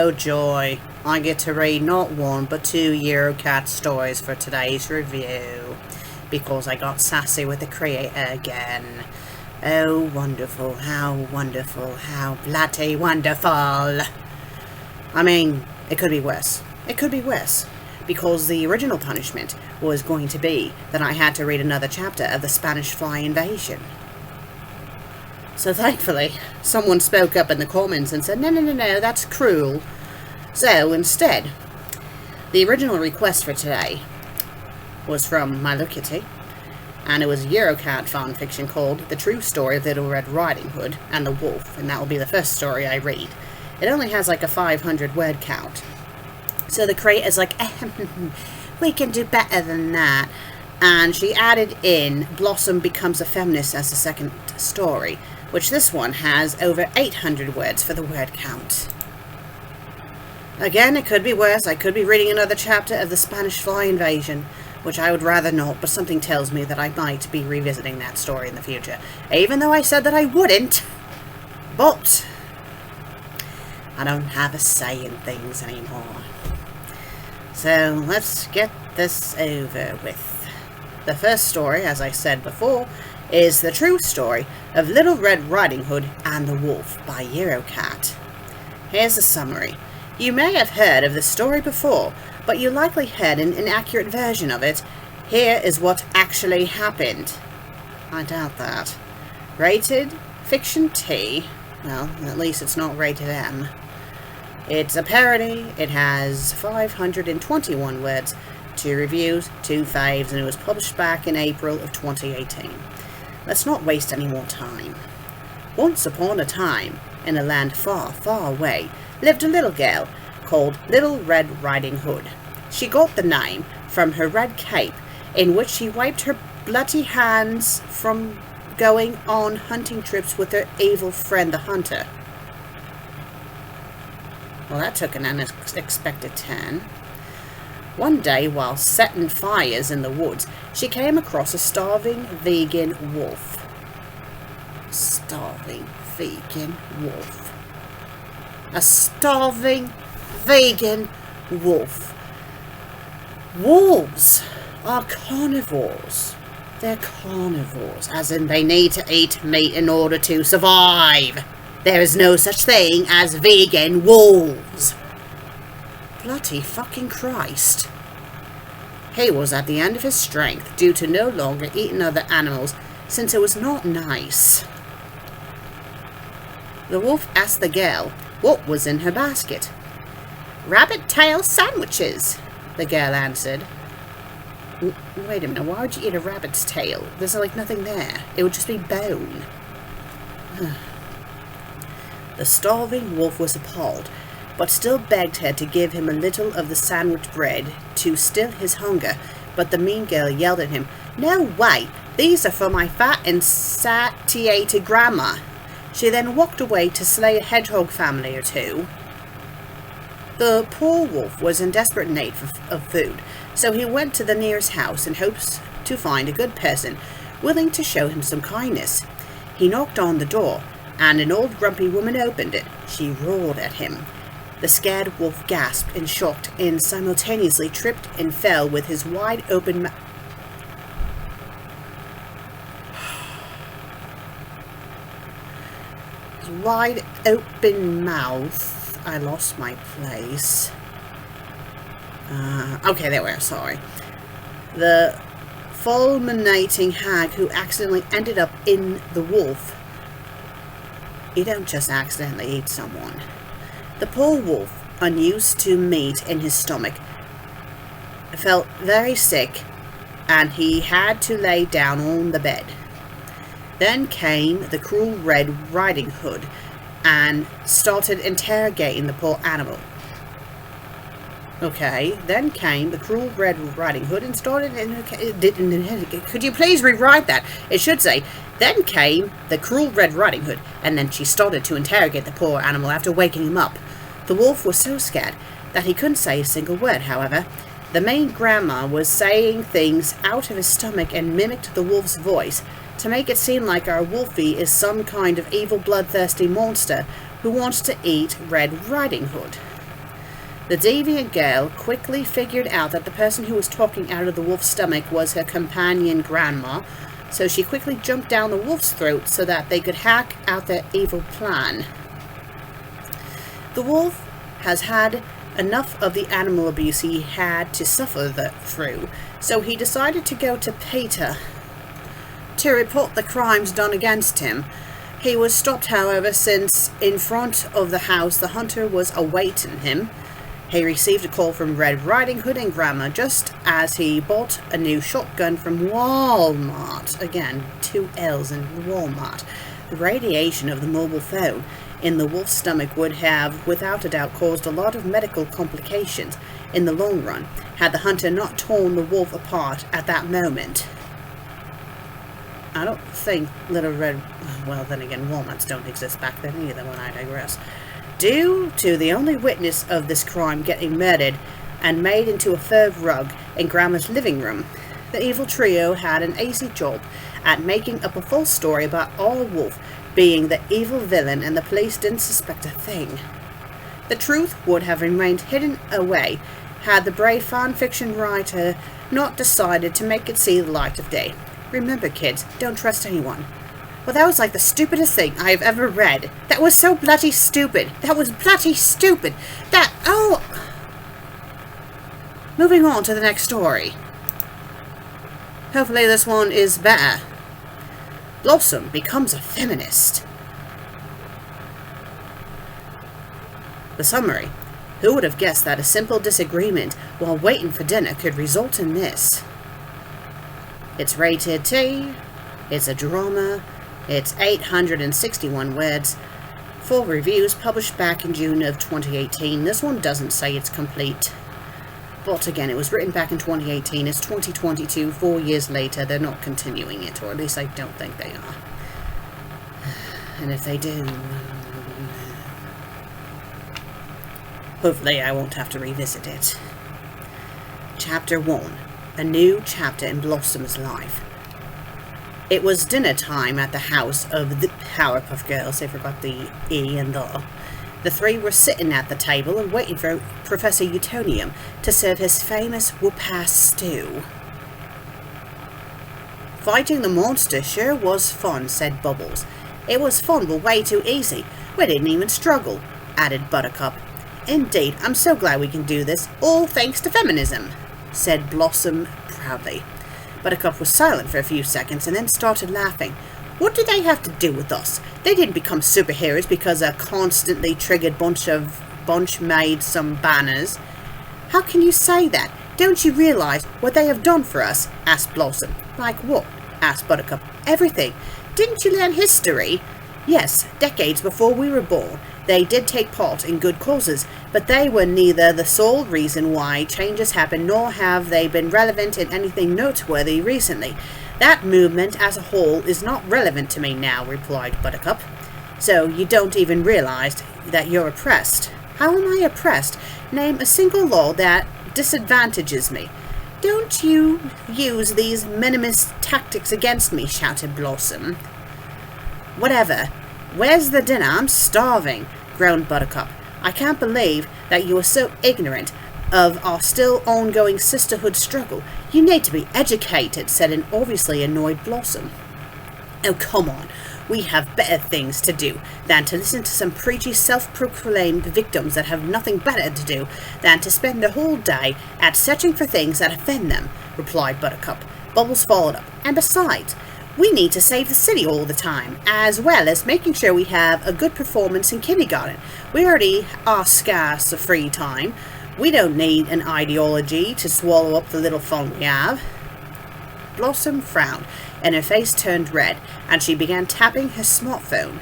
Oh joy, I get to read not one but 2 Eurocat stories for today's review, because I got sassy with the creator again. Oh wonderful, how bloody wonderful. I mean, it could be worse. It could be worse, because the original punishment was going to be that I had to read another chapter of the Spanish fly invasion. So thankfully, someone spoke up in the comments and said, no, that's cruel. So instead, the original request for today was from my little kitty, and it was a Eurocat fan fiction called The True Story of Little Red Riding Hood and the Wolf, and that will be the first story I read. It only has like a 500 word count. So the creator's like, we can do better than that. And she added in Blossom Becomes a Feminist as the second story, which this one has over 800 words for the word count. Again, it could be worse. I could be reading another chapter of the Spanish fly invasion, which I would rather not, but something tells me that I might be revisiting that story in the future, even though I said that I wouldn't. But I don't have a say in things anymore. So let's get this over with. The first story, as I said before, is The True Story of Little Red Riding Hood and the Wolf by Eurocat. Here's a summary. You may have heard of the story before, but you likely heard an inaccurate version of it. Here is what actually happened. I doubt that. Rated Fiction T. Well, at least it's not rated M. It's a parody. It has 521 words, 2 reviews, 2 faves, and it was published back in April of 2018. Let's not waste any more time. Once upon a time, in a land far, far away, lived a little girl called Little Red Riding Hood. She got the name from her red cape, in which she wiped her bloody hands from going on hunting trips with her evil friend the hunter. Well, that took an unexpected turn. One day, while setting fires in the woods, she came across a starving vegan wolf. Starving vegan wolf. A starving vegan wolf. Wolves are carnivores. They're carnivores, as in they need to eat meat in order to survive. There is no such thing as vegan wolves. Bloody fucking Christ. He was at the end of his strength due to no longer eating other animals, since it was not nice. The wolf asked the girl what was in her basket. Rabbit tail sandwiches, the girl answered. Wait a minute, why would you eat a rabbit's tail? There's like nothing there. It would just be bone. The starving wolf was appalled, but still begged her to give him a little of the sandwich bread to still his hunger. But the mean girl yelled at him, "No way! These are for my fat and satiated grandma." She then walked away to slay a hedgehog family or two. The poor wolf was in desperate need of food, so he went to the nearest house in hopes to find a good person willing to show him some kindness. He knocked on the door, and an old grumpy woman opened it. She roared at him. The scared wolf gasped in shock and simultaneously tripped and fell with his wide open mouth. Wide open mouth. I lost my place. Okay, there we are, sorry. The fulminating hag who accidentally ended up in the wolf. You don't just accidentally eat someone. The poor wolf, unused to meat in his stomach, felt very sick, and he had to lay down on the bed. Then came the cruel Red Riding Hood and started interrogating the poor animal. Okay, then came the cruel Red Riding Hood and started... Could you please rewrite that? It should say, then came the cruel Red Riding Hood, and then she started to interrogate the poor animal after waking him up. The wolf was so scared that he couldn't say a single word, however. The main grandma was saying things out of his stomach and mimicked the wolf's voice to make it seem like our wolfie is some kind of evil bloodthirsty monster who wants to eat Red Riding Hood. The deviant girl quickly figured out that the person who was talking out of the wolf's stomach was her companion grandma, so she quickly jumped down the wolf's throat so that they could hack out their evil plan. The wolf has had enough of the animal abuse he had to suffer through, so he decided to go to Peter to report the crimes done against him. He was stopped, however, since in front of the house the hunter was awaiting him. He received a call from Red Riding Hood and Grandma just as he bought a new shotgun from Walmart. Again, 2 L's in Walmart. The radiation of the mobile phone in the wolf's stomach would have, without a doubt, caused a lot of medical complications in the long run, had the hunter not torn the wolf apart at that moment. I don't think Little Red... Well, then again, Walmarts don't exist back then either, when I digress. Due to the only witness of this crime getting murdered and made into a fur rug in Grandma's living room, the evil trio had an easy job at making up a false story about our wolf being the evil villain, and the police didn't suspect a thing. The truth would have remained hidden away had the brave fanfiction writer not decided to make it see the light of day. Remember, kids, don't trust anyone. Well, that was like the stupidest thing I have ever read. That was so bloody stupid. That was bloody stupid. Oh! Moving on to the next story. Hopefully this one is better. Blossom becomes a feminist. The summary. Who would have guessed that a simple disagreement while waiting for dinner could result in this? It's rated T. It's a drama. It's 861 words. Full reviews published back in June of 2018. This one doesn't say it's complete. But again, it was written back in 2018. It's 2022. 4 years later, they're not continuing it. Or at least I don't think they are. And if they do... hopefully I won't have to revisit it. Chapter 1. A new chapter in Blossom's life. It was dinner time at the house of the Powerpuff Girls. I forgot the E and the. The three were sitting at the table and waiting for Professor Utonium to serve his famous whoop-ass stew. Fighting the monster sure was fun, said Bubbles. It was fun, but way too easy. We didn't even struggle, added Buttercup. Indeed, I'm so glad we can do this, all thanks to feminism, said Blossom proudly. Buttercup was silent for a few seconds and then started laughing. What do they have to do with us? They didn't become superheroes because a constantly triggered bunch made some banners. How can you say that? Don't you realize what they have done for us? Asked Blossom. Like what? Asked Buttercup. Everything. Didn't you learn history? Yes, decades before we were born. They did take part in good causes, but they were neither the sole reason why changes happened, nor have they been relevant in anything noteworthy recently. That movement as a whole is not relevant to me now, replied Buttercup. So you don't even realize that you're oppressed. How am I oppressed? Name a single law that disadvantages me. Don't you use these minimalist tactics against me, shouted Blossom. Whatever. Where's the dinner? I'm starving, groaned Buttercup. I can't believe that you are so ignorant of our still ongoing sisterhood struggle. You need to be educated, said an obviously annoyed Blossom. Oh, come on. We have better things to do than to listen to some preachy self-proclaimed victims that have nothing better to do than to spend the whole day at searching for things that offend them, replied Buttercup. Bubbles followed up. And besides, we need to save the city all the time, as well as making sure we have a good performance in kindergarten. We already are scarce of free time. We don't need an ideology to swallow up the little fun we have. Blossom frowned, and her face turned red, and she began tapping her smartphone.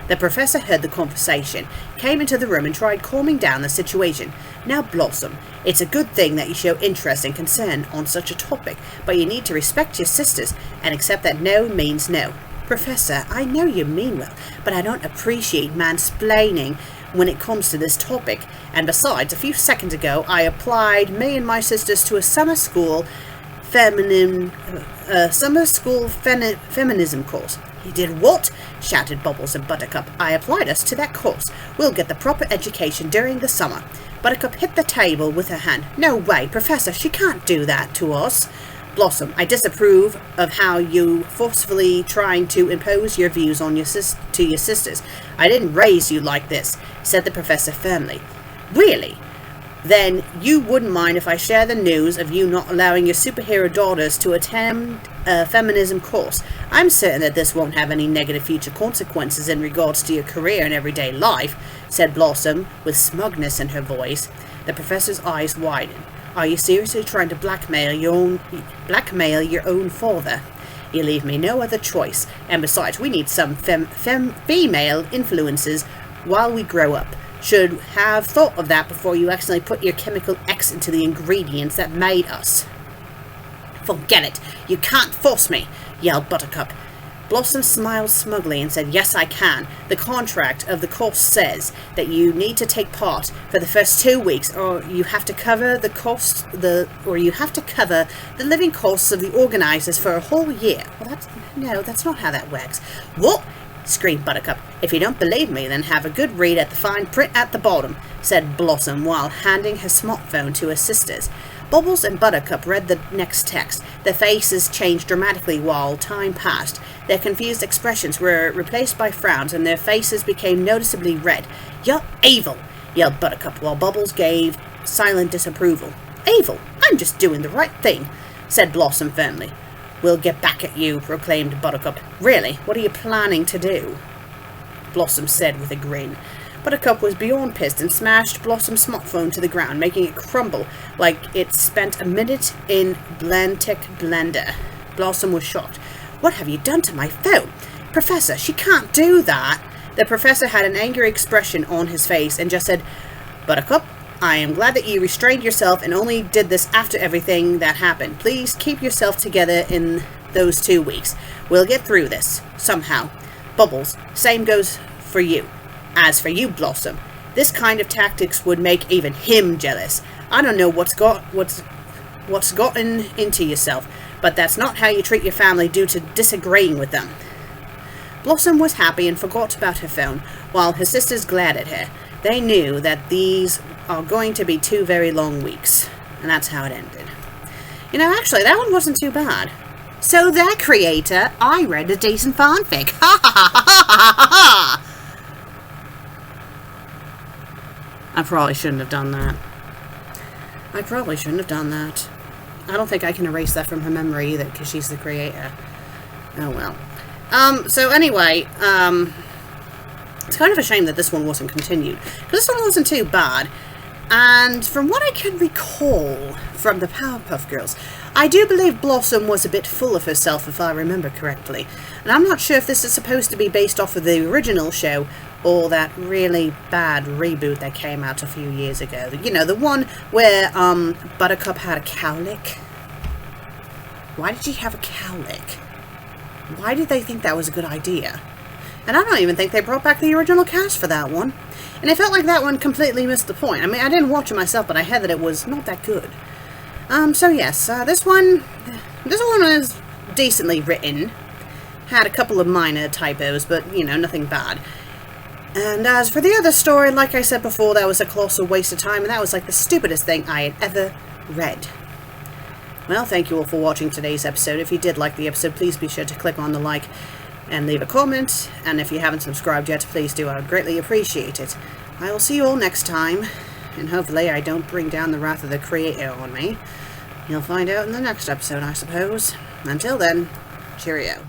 The professor heard the conversation, came into the room and tried calming down the situation. Now, Blossom, it's a good thing that you show interest and concern on such a topic, but you need to respect your sisters and accept that no means no. Professor, I know you mean well, but I don't appreciate mansplaining when it comes to this topic. And besides, a few seconds ago, I applied me and my sisters to a summer school feminism course. You did what? Shouted Bubbles and Buttercup. I applied us to that course. We'll get the proper education during the summer. Buttercup hit the table with her hand. No way, Professor, she can't do that to us. Blossom, I disapprove of how you forcefully trying to impose your views on your sisters. I didn't raise you like this, said the Professor firmly. Really? Then you wouldn't mind if I share the news of you not allowing your superhero daughters to attend a feminism course. I'm certain that this won't have any negative future consequences in regards to your career and everyday life, said Blossom with smugness in her voice. The Professor's eyes widened. Are you seriously trying to blackmail your own father? You leave me no other choice, and besides, we need some female influences while we grow up. Should have thought of that before you accidentally put your chemical X into the ingredients that made us. Forget it. You can't force me, yelled Buttercup. Blossom smiled smugly and said, yes, I can. The contract of the course says that you need to take part for the first 2 weeks, or you have to cover the living costs of the organizers for a whole year. Well, that's not how that works. What? Screamed Buttercup. If you don't believe me, then have a good read at the fine print at the bottom, said Blossom while handing her smartphone to her sisters. Bubbles and Buttercup read the next text. Their faces changed dramatically while time passed. Their confused expressions were replaced by frowns, and their faces became noticeably red. You're evil, yelled Buttercup, while Bubbles gave silent disapproval. Evil? I'm just doing the right thing, said Blossom firmly. We'll get back at you, proclaimed Buttercup. Really? What are you planning to do? Blossom said with a grin. Buttercup was beyond pissed and smashed Blossom's smartphone to the ground, making it crumble like it spent a minute in Blantic Blender. Blossom was shocked. What have you done to my phone? Professor, she can't do that. The Professor had an angry expression on his face and just said, Buttercup, I am glad that you restrained yourself and only did this after everything that happened. Please keep yourself together in those 2 weeks. We'll get through this, somehow. Bubbles, same goes for you. As for you, Blossom, this kind of tactics would make even him jealous. I don't know what's gotten into yourself, but that's not how you treat your family due to disagreeing with them. Blossom was happy and forgot about her phone, while her sisters glared at her. They knew that these are going to be 2 very long weeks, and that's how it ended. You know, actually, that one wasn't too bad. So there, creator, I read a decent fanfic. Ha ha ha ha ha ha! I probably shouldn't have done that. I don't think I can erase that from her memory either, because she's the creator. Oh well. So anyway, it's kind of a shame that this one wasn't continued, because this one wasn't too bad. And from what I can recall from the Powerpuff Girls, I do believe Blossom was a bit full of herself, if I remember correctly. And I'm not sure if this is supposed to be based off of the original show, or that really bad reboot that came out a few years ago. You know, the one where Buttercup had a cowlick. Why did she have a cowlick? Why did they think that was a good idea? And I don't even think they brought back the original cast for that one. And it felt like that one completely missed the point. I mean, I didn't watch it myself, but I heard that it was not that good. So yes, this one was decently written. Had a couple of minor typos, but, you know, nothing bad. And as for the other story, like I said before, that was a colossal waste of time, and that was like the stupidest thing I had ever read. Well, thank you all for watching today's episode. If you did like the episode, please be sure to click on the like and leave a comment. And if you haven't subscribed yet, please do. I would greatly appreciate it. I will see you all next time, and hopefully I don't bring down the wrath of the creator on me. You'll find out in the next episode, I suppose. Until then, cheerio.